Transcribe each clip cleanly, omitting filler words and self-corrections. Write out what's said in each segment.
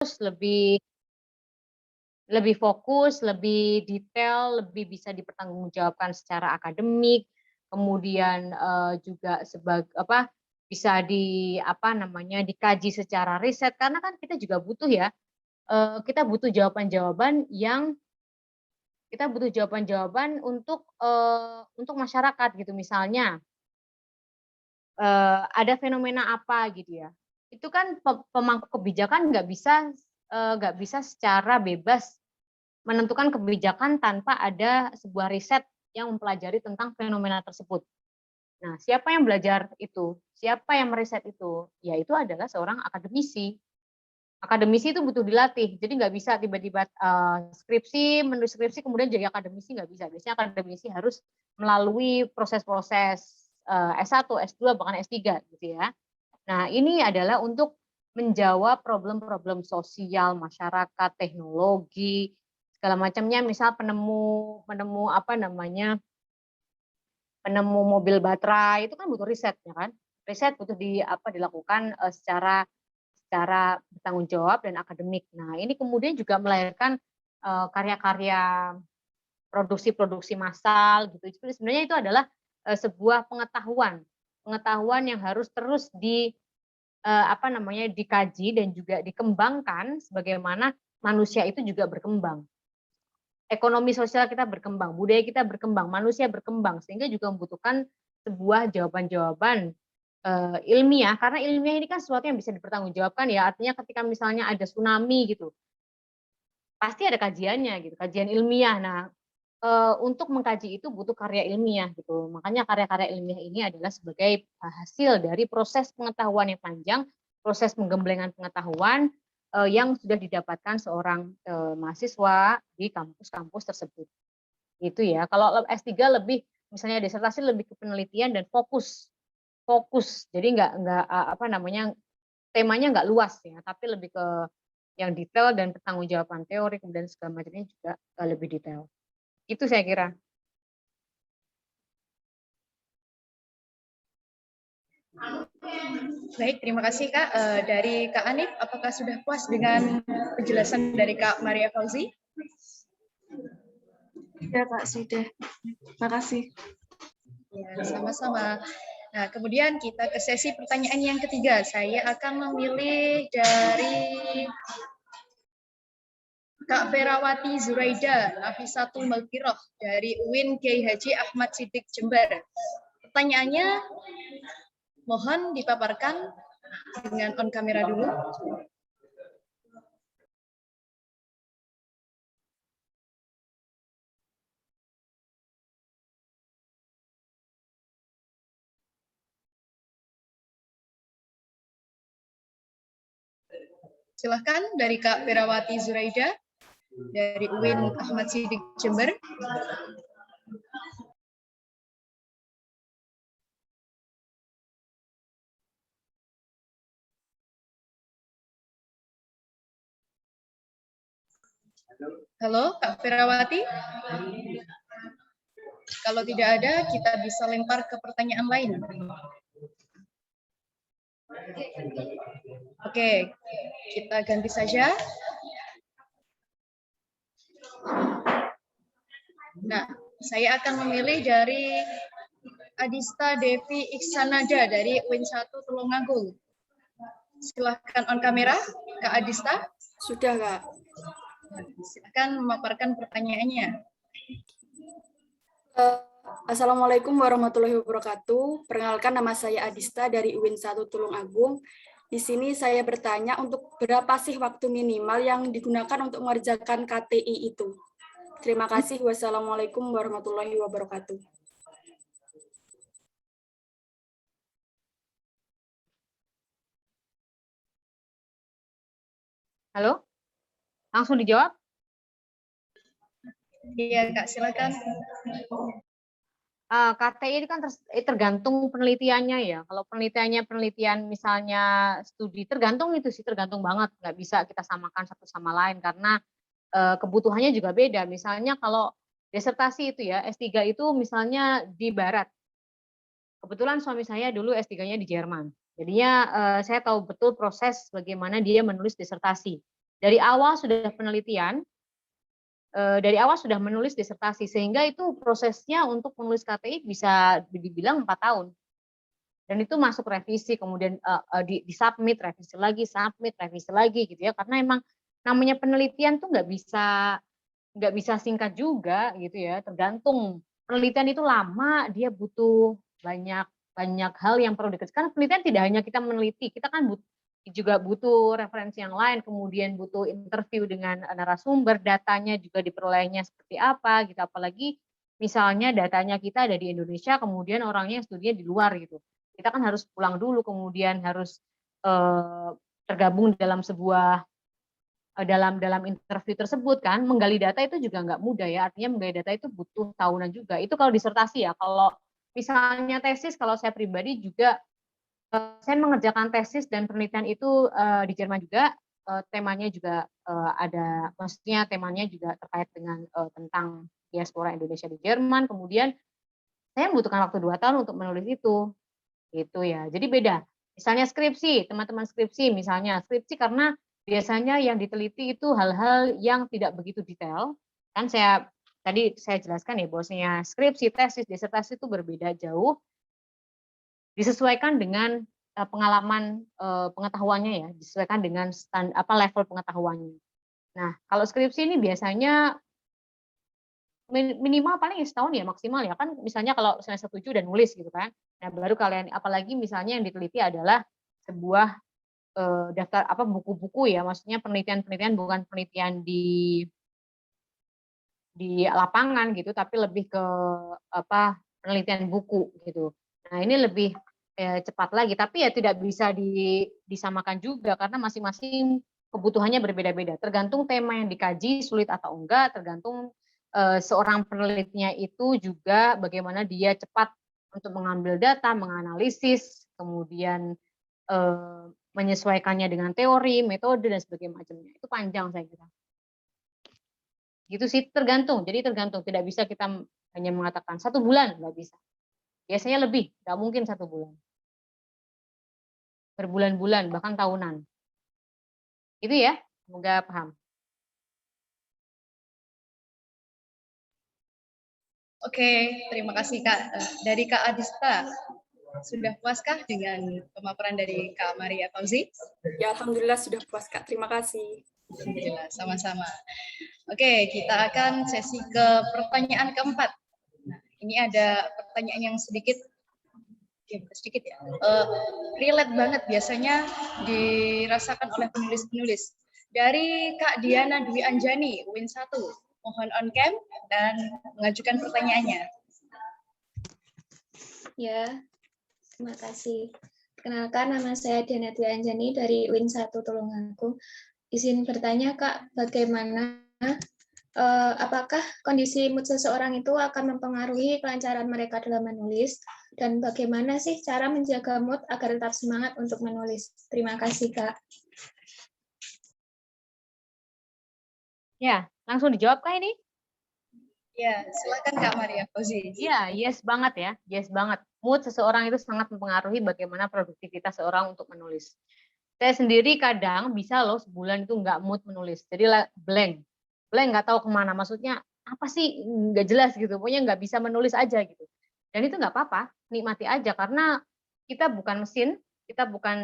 lebih lebih fokus, lebih detail, lebih bisa dipertanggungjawabkan secara akademik, kemudian, juga bisa dikaji secara riset, karena kan kita juga butuh ya, kita butuh jawaban-jawaban untuk masyarakat gitu. Misalnya, ada fenomena apa gitu ya, itu kan pemangku kebijakan nggak bisa secara bebas menentukan kebijakan tanpa ada sebuah riset yang mempelajari tentang fenomena tersebut. Nah, siapa yang belajar itu? Siapa yang meriset itu? Ya itu adalah seorang akademisi. Akademisi itu butuh dilatih, jadi nggak bisa tiba-tiba menulis skripsi kemudian jadi akademisi, nggak bisa. Biasanya akademisi harus melalui proses-proses S1, S2, bahkan S3 gitu ya. Nah, ini adalah untuk menjawab problem-problem sosial, masyarakat, teknologi, segala macamnya, misal penemu penemu mobil baterai, itu kan butuh riset ya kan. Riset butuh dilakukan secara secara bertanggung jawab dan akademik. Nah, ini kemudian juga melahirkan karya-karya produksi-produksi massal gitu. Jadi sebenarnya itu adalah sebuah pengetahuan, pengetahuan yang harus terus dikaji dan juga dikembangkan sebagaimana manusia itu juga berkembang. Ekonomi sosial kita berkembang, budaya kita berkembang, manusia berkembang, sehingga juga membutuhkan sebuah jawaban-jawaban ilmiah, karena ilmiah ini kan sesuatu yang bisa dipertanggungjawabkan ya, artinya ketika misalnya ada tsunami gitu, pasti ada kajiannya gitu, kajian ilmiah. Nah, untuk mengkaji itu butuh karya ilmiah gitu, makanya karya-karya ilmiah ini adalah sebagai hasil dari proses pengetahuan yang panjang, proses penggemblengan pengetahuan yang sudah didapatkan seorang mahasiswa di kampus-kampus tersebut. Gitu ya. Kalau S3 lebih misalnya disertasi lebih ke penelitian dan fokus. Fokus. Jadi temanya nggak luas ya, tapi lebih ke yang detail dan pertanggungjawaban teori kemudian segala macamnya juga lebih detail. Itu saya kira. Baik, terima kasih Kak. Dari Kak Anif, apakah sudah puas dengan penjelasan dari Kak Maria Fauzi? Ya Kak, sudah. Terima kasih. Ya, sama-sama. Nah, kemudian kita ke sesi pertanyaan yang ketiga. Saya akan memilih dari Kak Ferawati Zuraida, Nafisatul Malkiroh dari UIN Kiai Haji Ahmad Siddiq Jember. Pertanyaannya, mohon dipaparkan dengan on kamera dulu. Silahkan dari Kak Ferawati Zuraida dari UIN Ahmad Siddiq Jember. Halo, Kak Ferawati. Kalau tidak ada, kita bisa lempar ke pertanyaan lain. Oke, kita ganti saja. Nah, saya akan memilih dari Adista Devi Iksanada dari UIN 1 Tulungagung. Silahkan on kamera, Kak Adista. Sudah Kak. Silahkan memaparkan pertanyaannya. Assalamualaikum warahmatullahi wabarakatuh. Perkenalkan, nama saya Adista dari UIN 1 Tulungagung. Di sini saya bertanya untuk berapa sih waktu minimal yang digunakan untuk mengerjakan KTI itu? Terima kasih. Wassalamualaikum warahmatullahi wabarakatuh. Halo? Langsung dijawab? Iya, Kak, silakan. KTI ini kan tergantung penelitiannya ya. Kalau penelitian misalnya studi, tergantung banget. Nggak bisa kita samakan satu sama lain karena kebutuhannya juga beda. Misalnya kalau disertasi itu ya, S3 itu misalnya di Barat. Kebetulan suami saya dulu S3-nya di Jerman. Jadinya saya tahu betul proses bagaimana dia menulis disertasi. Dari awal sudah penelitian, dari awal sudah menulis disertasi, sehingga itu prosesnya untuk menulis KTI bisa dibilang 4 tahun. Dan itu masuk revisi, kemudian di-submit, revisi lagi gitu ya, karena emang namanya penelitian tuh nggak bisa singkat juga gitu ya, tergantung. Penelitian itu lama, dia butuh banyak banyak hal yang perlu karena penelitian tidak hanya kita meneliti, kita kan juga butuh referensi yang lain, kemudian butuh interview dengan narasumber, datanya juga diperolehnya seperti apa gitu, apalagi misalnya datanya kita ada di Indonesia, kemudian orangnya studinya di luar gitu. Kita kan harus pulang dulu, kemudian harus tergabung dalam sebuah dalam interview tersebut kan, menggali data itu juga nggak mudah ya, artinya menggali data itu butuh tahunan juga. Itu kalau disertasi ya, kalau misalnya tesis, kalau saya pribadi juga saya mengerjakan tesis dan penelitian itu di Jerman juga, temanya juga ada, maksudnya temanya juga terkait dengan tentang diaspora Indonesia di Jerman. Kemudian saya membutuhkan waktu 2 tahun untuk menulis itu, gitu ya. Jadi beda. Misalnya skripsi, teman-teman skripsi misalnya, skripsi karena biasanya yang diteliti itu hal-hal yang tidak begitu detail. Kan tadi saya jelaskan ya bahwasanya skripsi, tesis, disertasi itu berbeda jauh, disesuaikan dengan pengalaman pengetahuannya ya, disesuaikan dengan level pengetahuannya. Nah, kalau skripsi ini biasanya minimal paling setahun ya maksimal ya, kan misalnya kalau semester 7 udah nulis gitu kan. Nah, baru kalian, apalagi misalnya yang diteliti adalah sebuah daftar buku-buku ya, maksudnya penelitian-penelitian, bukan penelitian di lapangan gitu, tapi lebih ke penelitian buku gitu. Nah, ini lebih cepat lagi, tapi ya tidak bisa disamakan juga karena masing-masing kebutuhannya berbeda-beda. Tergantung tema yang dikaji sulit atau enggak, tergantung seorang penelitinya itu juga bagaimana dia cepat untuk mengambil data, menganalisis, kemudian menyesuaikannya dengan teori, metode dan sebagainya macamnya. Itu panjang saya kira. Gitu sih, tergantung. Jadi tergantung, tidak bisa kita hanya mengatakan 1 bulan, nggak bisa. Biasanya lebih, nggak mungkin 1 bulan. Berbulan-bulan, bahkan tahunan. Itu ya, semoga paham. Oke, terima kasih Kak. Dari Kak Adista, sudah puaskah dengan pemaparan dari Kak Maria Fauzi? Ya, alhamdulillah sudah puas, Kak. Terima kasih. Alhamdulillah, sama-sama. Oke, kita akan sesi ke pertanyaan keempat. Nah, ini ada pertanyaan yang sedikit ya, relate banget biasanya dirasakan oleh penulis-penulis. Dari Kak Diana Dwi Anjani, UIN 1, mohon on cam dan mengajukan pertanyaannya. Ya, terima kasih. Kenalkan, nama saya Diana Dwi Anjani dari UIN 1 Tulungagung. Izin bertanya, Kak, bagaimana apakah kondisi mood seseorang itu akan mempengaruhi kelancaran mereka dalam menulis, dan bagaimana sih cara menjaga mood agar tetap semangat untuk menulis? Terima kasih, Kak. Ya, langsung dijawab Kak ini? Ya, silakan Kak Maria Fauzi. Iya, yes banget ya, yes banget. Mood seseorang itu sangat mempengaruhi bagaimana produktivitas seorang untuk menulis. Saya sendiri kadang bisa loh sebulan itu nggak mood menulis, jadi blank nggak tahu kemana, maksudnya apa sih, nggak jelas gitu, pokoknya nggak bisa menulis aja gitu. Dan itu nggak apa-apa, nikmati aja karena kita bukan mesin, kita bukan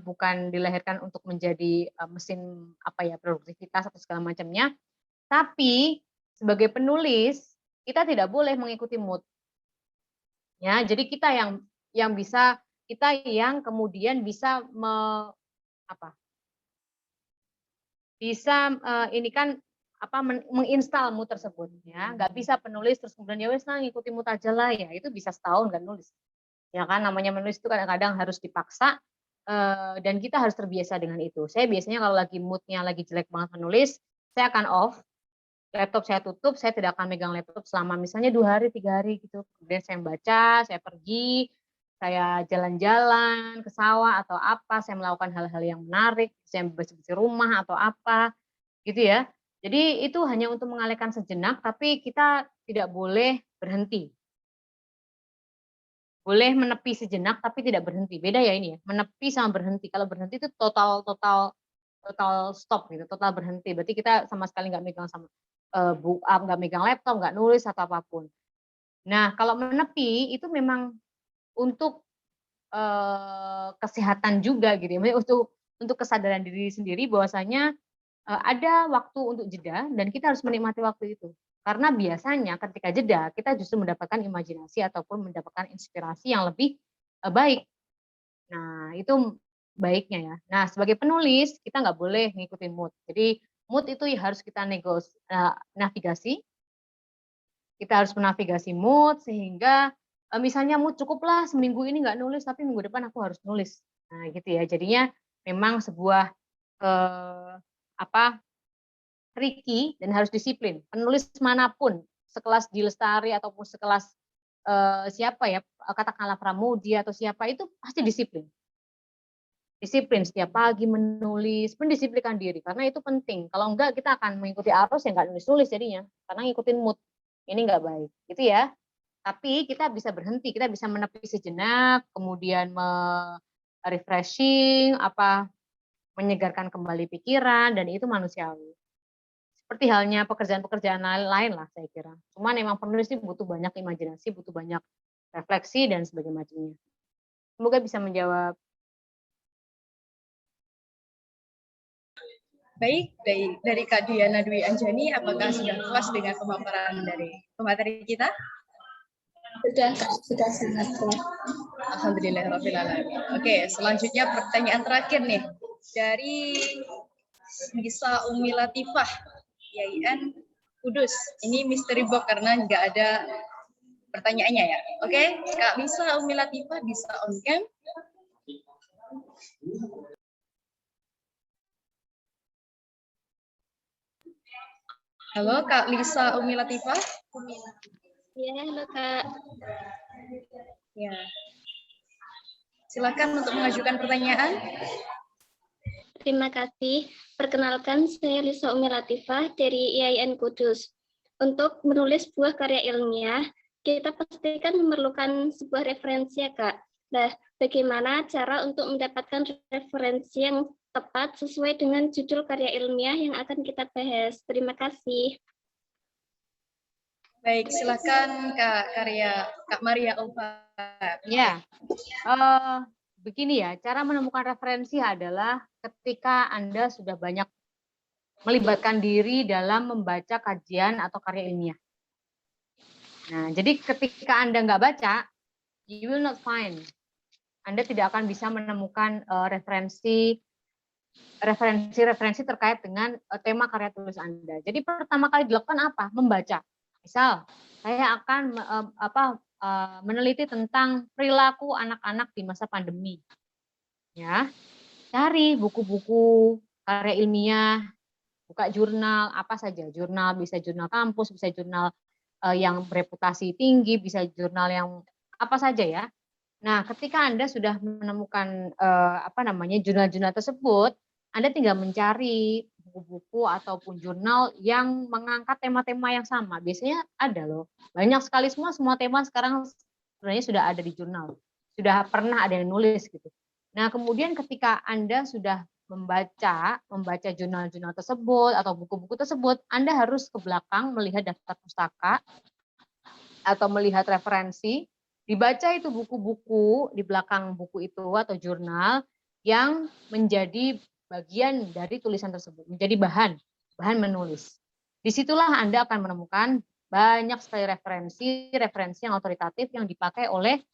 bukan dilahirkan untuk menjadi mesin produktivitas atau segala macamnya, tapi sebagai penulis kita tidak boleh mengikuti mood. Ya, jadi kita yang bisa, kita yang kemudian bisa menginstal mood tersebut ya, nggak bisa penulis terus kemudian ya wes ngikuti mood aja lah ya, itu bisa setahun nggak nulis. Ya kan, namanya menulis itu kadang-kadang harus dipaksa dan kita harus terbiasa dengan itu. Saya biasanya kalau lagi moodnya lagi jelek banget menulis, saya akan off, laptop saya tutup, saya tidak akan megang laptop selama misalnya 2 hari, 3 hari gitu. Kemudian saya baca, saya pergi, saya jalan-jalan ke sawah atau apa, saya melakukan hal-hal yang menarik, saya bersih-bersih rumah atau apa, gitu ya. Jadi itu hanya untuk mengalihkan sejenak, tapi kita tidak boleh berhenti. Boleh menepi sejenak, tapi tidak berhenti. Beda ya ini ya, menepi sama berhenti. Kalau berhenti itu total total stop gitu, total berhenti. Berarti kita sama sekali nggak megang sama nggak megang laptop, nggak nulis atau apapun. Nah, kalau menepi itu memang untuk kesehatan juga gitu ya, maksudnya untuk kesadaran diri sendiri bahwasanya ada waktu untuk jeda dan kita harus menikmati waktu itu. Karena biasanya ketika jeda kita justru mendapatkan imajinasi ataupun mendapatkan inspirasi yang lebih baik. Nah, itu baiknya ya. Nah, sebagai penulis kita nggak boleh ngikutin mood. Jadi mood itu harus kita navigasi. Kita harus menavigasi mood sehingga misalnya mood cukuplah seminggu ini nggak nulis, tapi minggu depan aku harus nulis. Nah, gitu ya. Jadinya memang sebuah tricky dan harus disiplin. Penulis manapun, sekelas Di Lestari ataupun sekelas siapa ya, katakanlah Pramudia atau siapa, itu pasti disiplin. Disiplin setiap pagi menulis, mendisiplinkan diri karena itu penting. Kalau enggak kita akan mengikuti arus yang enggak nulis-nulis jadinya, karena ngikutin mood. Ini enggak baik, gitu ya. Tapi kita bisa berhenti, kita bisa menepi sejenak, kemudian refreshing, menyegarkan kembali pikiran, dan itu manusiawi. Seperti halnya pekerjaan-pekerjaan lain lah saya kira. Cuman memang penulis ini butuh banyak imajinasi, butuh banyak refleksi dan sebagainya. Semoga bisa menjawab. Baik, dari Kak Diana Dwi Anjani, apakah sudah puas dengan pemaparan dari pemateri kita? Sudah sangat puas. Alhamdulillahirabbil alamin. Oke, selanjutnya pertanyaan terakhir nih dari Nisa Umi Latifah, YIN Kudus. Ini mystery box karena nggak ada pertanyaannya ya. Oke, Kak Nisa Umi Latifah bisa on cam. Halo Kak Lisa Umi Latifah. Ya, halo Kak. Ya. Silakan untuk mengajukan pertanyaan. Terima kasih. Perkenalkan, saya Lisa Umi Latifah dari IAIN Kudus. Untuk menulis sebuah karya ilmiah, kita pastikan memerlukan sebuah referensi ya Kak. Nah, bagaimana cara untuk mendapatkan referensi yang tepat sesuai dengan judul karya ilmiah yang akan kita bahas? Terima kasih. Baik, silakan Kak Maria Ova. Ya, begini ya, cara menemukan referensi adalah ketika Anda sudah banyak melibatkan diri dalam membaca kajian atau karya ilmiah. Nah, jadi ketika Anda nggak baca, you will not find. Anda tidak akan bisa menemukan referensi terkait dengan tema karya tulis Anda. Jadi pertama kali dilakukan apa? Membaca. Misal, saya akan meneliti tentang perilaku anak-anak di masa pandemi. Ya, cari buku-buku karya ilmiah, buka jurnal apa saja. Jurnal bisa jurnal kampus, bisa jurnal yang bereputasi tinggi, bisa jurnal yang apa saja ya. Nah, ketika Anda sudah menemukan jurnal-jurnal tersebut, Anda tinggal mencari buku-buku ataupun jurnal yang mengangkat tema-tema yang sama. Biasanya ada loh. Banyak sekali semua tema sekarang sebenarnya sudah ada di jurnal. Sudah pernah ada yang nulis gitu. Nah, kemudian ketika Anda sudah membaca jurnal-jurnal tersebut atau buku-buku tersebut, Anda harus ke belakang melihat daftar pustaka atau melihat referensi, dibaca itu buku-buku di belakang buku itu atau jurnal yang menjadi bagian dari tulisan tersebut, menjadi bahan menulis. Disitulah Anda akan menemukan banyak sekali referensi yang otoritatif yang dipakai oleh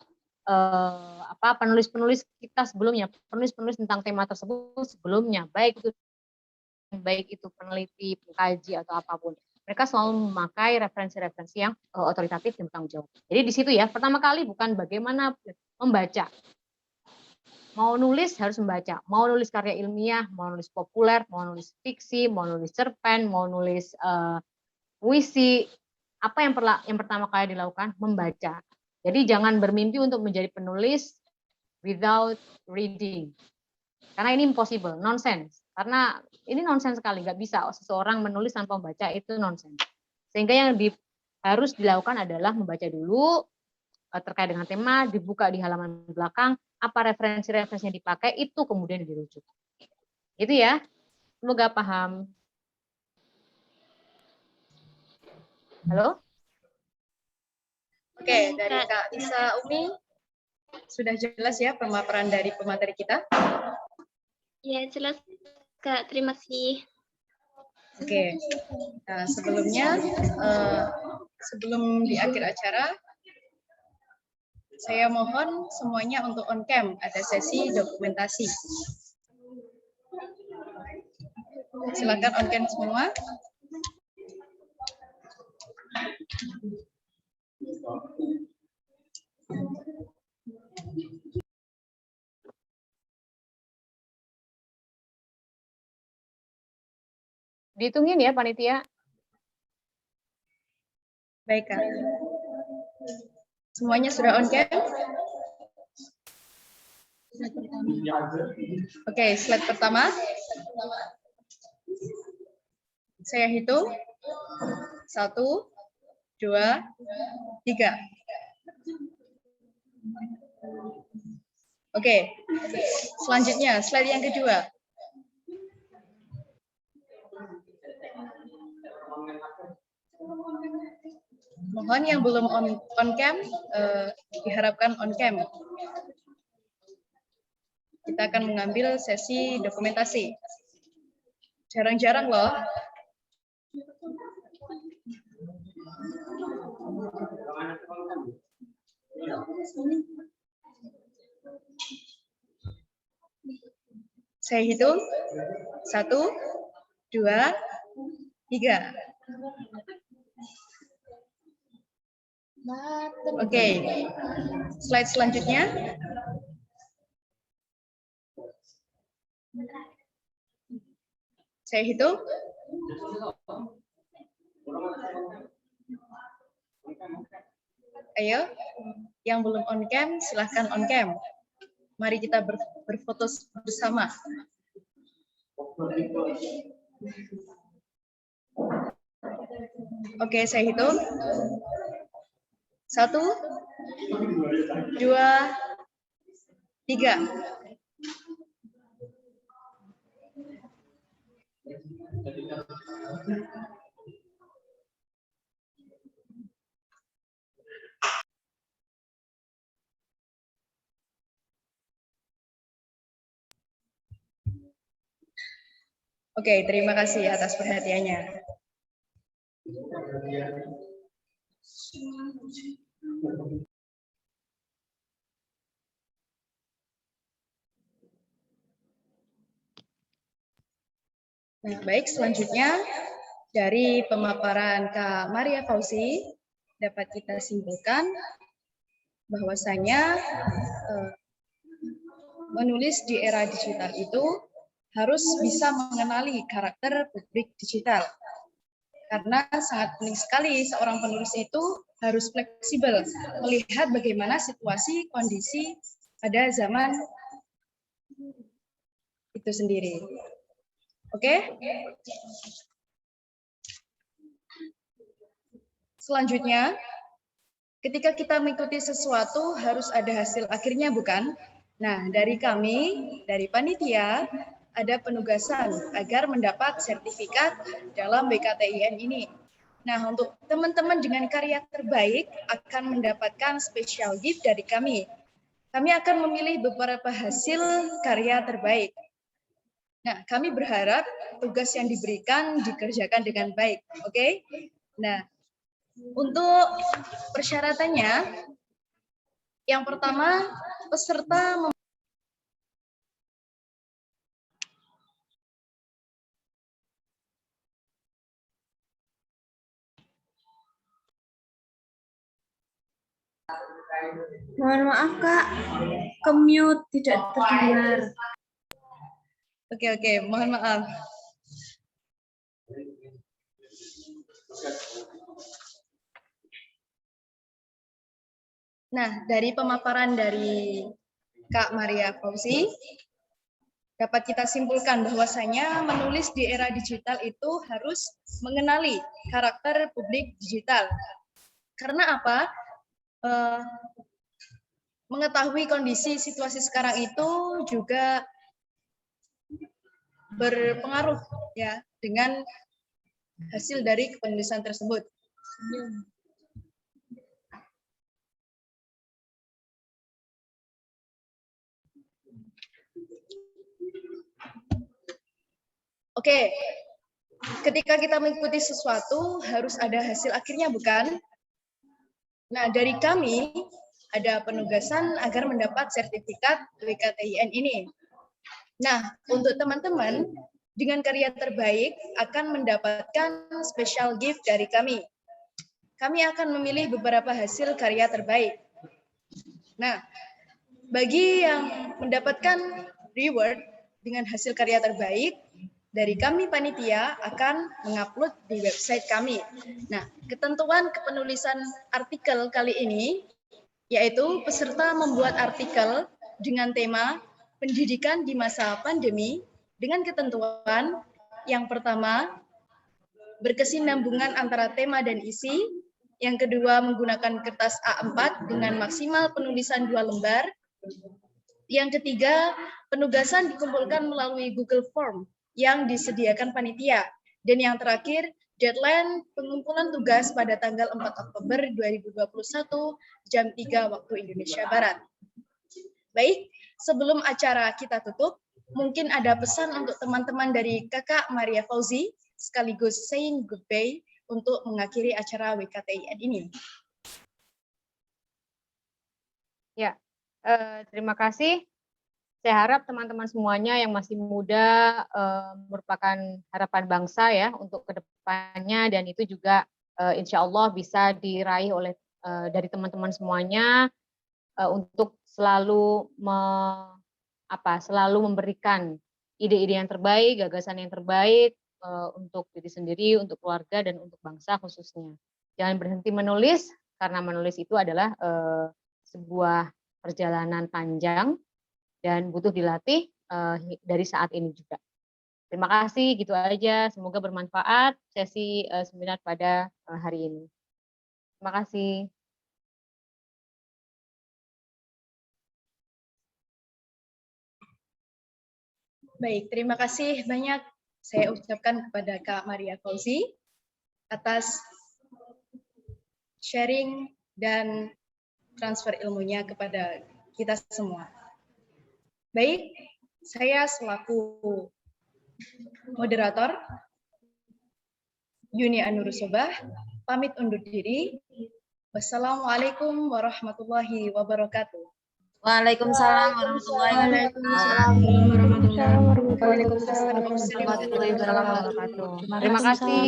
penulis-penulis kita sebelumnya, penulis-penulis tentang tema tersebut sebelumnya, baik itu peneliti, pengkaji atau apapun. Mereka selalu memakai referensi-referensi yang otoritatif dan bertanggung jawab. Jadi di situ ya, pertama kali bukan bagaimana membaca. Mau nulis harus membaca, mau nulis karya ilmiah, mau nulis populer, mau nulis fiksi, mau nulis cerpen, mau nulis puisi, apa yang pertama kali dilakukan? Membaca. Jadi jangan bermimpi untuk menjadi penulis without reading. Karena ini impossible, nonsense. Karena ini nonsense sekali, nggak bisa seseorang menulis tanpa membaca, itu nonsense. Sehingga yang harus dilakukan adalah membaca dulu terkait dengan tema, dibuka di halaman belakang, apa referensi-referensi yang dipakai, itu kemudian dirujuk. Itu ya. Semoga paham. Halo? Oke, dari Kak Isa Umi, sudah jelas ya pemaparan dari pemateri kita? Ya, jelas Kak. Terima kasih. Oke, nah sebelumnya, sebelum di akhir acara, saya mohon semuanya untuk on cam, ada sesi dokumentasi. Silakan on cam semua. Dihitungin ya panitia. Baik, Kak. Semuanya sudah on cam? Oke, slide pertama. Saya hitung. 1, 2, 3. Oke, selanjutnya slide yang kedua. Mohon yang belum on cam, diharapkan on cam. Kita akan mengambil sesi dokumentasi. Jarang-jarang loh. Saya hitung. 1, 2, 3. Oke, slide selanjutnya. Saya hitung. Ayo, yang belum on cam, silahkan on cam. Mari kita berfoto bersama. Oke, saya hitung. 1, 2, 3. Oke, terima kasih atas perhatiannya. Nah, baik, selanjutnya dari pemaparan Kak Maria Fauzi dapat kita simpulkan bahwasanya menulis di era digital itu harus bisa mengenali karakter publik digital. Karena sangat penting sekali seorang penulis itu harus fleksibel melihat bagaimana situasi, kondisi pada zaman itu sendiri. Oke? Selanjutnya, ketika kita mengikuti sesuatu harus ada hasil akhirnya, bukan? Nah, dari kami, dari panitia, ada penugasan agar mendapat sertifikat dalam BKTIN ini. Nah, untuk teman-teman dengan karya terbaik akan mendapatkan special gift dari kami. Kami akan memilih beberapa hasil karya terbaik. Nah, kami berharap tugas yang diberikan dikerjakan dengan baik, oke? Nah, untuk persyaratannya, yang pertama, peserta Mohon maaf Kak, ke-mute tidak terdengar. Oke, mohon maaf. Nah, dari pemaparan dari Kak Maria Fauzi, dapat kita simpulkan bahwasanya menulis di era digital itu harus mengenali karakter publik digital. Karena apa? Mengetahui kondisi situasi sekarang itu juga berpengaruh ya dengan hasil dari penulisan tersebut. Oke, ketika kita mengikuti sesuatu harus ada hasil akhirnya, bukan? Nah, dari kami ada penugasan agar mendapat sertifikat WKTIN ini. Nah, untuk teman-teman dengan karya terbaik akan mendapatkan special gift dari kami. Kami akan memilih beberapa hasil karya terbaik. Nah, bagi yang mendapatkan reward dengan hasil karya terbaik, dari kami panitia akan mengupload di website kami. Nah, ketentuan kepenulisan artikel kali ini yaitu peserta membuat artikel dengan tema pendidikan di masa pandemi dengan ketentuan yang pertama berkesinambungan antara tema dan isi, yang kedua menggunakan kertas A4 dengan maksimal penulisan 2 lembar, yang ketiga penugasan dikumpulkan melalui Google Form yang disediakan panitia. Dan yang terakhir, deadline pengumpulan tugas pada tanggal 4 Oktober 2021 jam 3 waktu Indonesia Barat. Baik, sebelum acara kita tutup, mungkin ada pesan untuk teman-teman dari Kakak Maria Fauzi, sekaligus saying goodbye untuk mengakhiri acara WKTIN ini. Ya, terima kasih. Saya harap teman-teman semuanya yang masih muda merupakan harapan bangsa ya untuk kedepannya, dan itu juga insya Allah bisa diraih oleh dari teman-teman semuanya untuk selalu selalu memberikan ide-ide yang terbaik, gagasan yang terbaik untuk diri sendiri, untuk keluarga, dan untuk bangsa khususnya. Jangan berhenti menulis, karena menulis itu adalah sebuah perjalanan panjang dan butuh dilatih dari saat ini juga. Terima kasih, gitu aja. Semoga bermanfaat sesi seminar pada hari ini. Terima kasih. Baik, terima kasih banyak saya ucapkan kepada Kak Maria Fauzi atas sharing dan transfer ilmunya kepada kita semua. Baik, saya selaku moderator Yuni Anurusobah pamit undur diri. Wassalamualaikum warahmatullahi wabarakatuh. Waalaikumsalam warahmatullahi wabarakatuh. Terima kasih.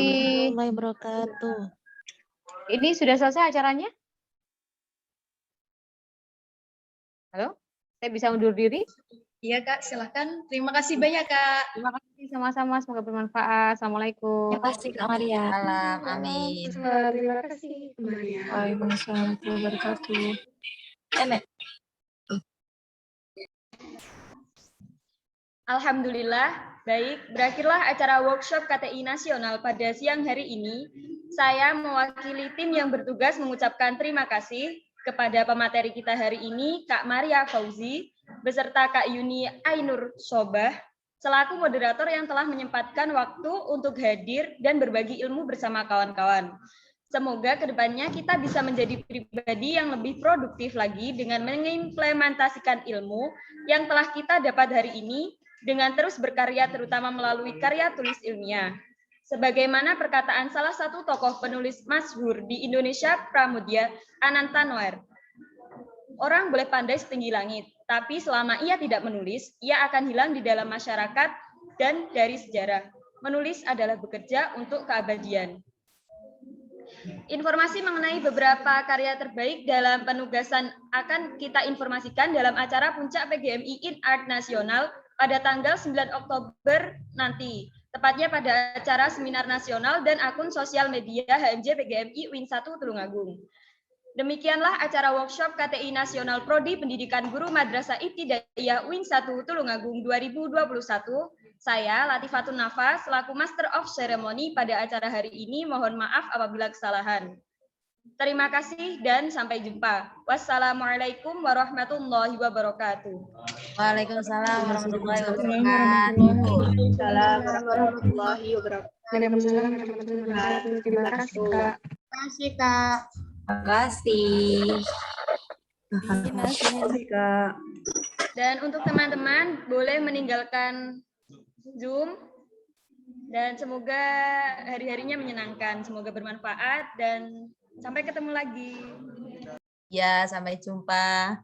Ini sudah selesai acaranya? Halo? Saya bisa undur diri? Iya Kak, silakan. Terima kasih banyak Kak. Terima kasih sama-sama, semoga bermanfaat. Assalamualaikum. Terima kasih Kak Maria. Salam, amin. Terima kasih. Waalaikumsalam warahmatullahi wabarakatuh. Alhamdulillah, baik. Berakhirlah acara workshop KTI Nasional pada siang hari ini. Saya mewakili tim yang bertugas mengucapkan terima kasih kepada pemateri kita hari ini, Kak Maria Fauzi, beserta Kak Yuni Ainur Sobah, selaku moderator yang telah menyempatkan waktu untuk hadir dan berbagi ilmu bersama kawan-kawan. Semoga kedepannya kita bisa menjadi pribadi yang lebih produktif lagi dengan mengimplementasikan ilmu yang telah kita dapat hari ini dengan terus berkarya terutama melalui karya tulis ilmiah. Sebagaimana perkataan salah satu tokoh penulis masyhur di Indonesia, Pramudia Anantanuer, orang boleh pandai setinggi langit, tapi selama ia tidak menulis, ia akan hilang di dalam masyarakat dan dari sejarah. Menulis adalah bekerja untuk keabadian. Informasi mengenai beberapa karya terbaik dalam penugasan akan kita informasikan dalam acara Puncak PGMI in Art Nasional pada tanggal 9 Oktober nanti, tepatnya pada acara seminar nasional dan akun sosial media HMJ PGMI Win 1 Tulungagung. Demikianlah acara workshop KTI Nasional Prodi Pendidikan Guru Madrasah Ibtidaiyah Win 1 Tulungagung 2021. Saya Latifatun Nafa selaku Master of Ceremony pada acara hari ini, mohon maaf apabila kesalahan. Terima kasih dan sampai jumpa. Wassalamualaikum warahmatullahi wabarakatuh. Waalaikumsalam warahmatullahi wabarakatuh. Waalaikumsalam warahmatullahi wabarakatuh. Terima kasih, Kak. Terima kasih, Kak. Terima kasih. Terima kasih, Kak. Dan untuk teman-teman boleh meninggalkan Zoom dan semoga hari-harinya menyenangkan, semoga bermanfaat dan sampai ketemu lagi. Ya, sampai jumpa.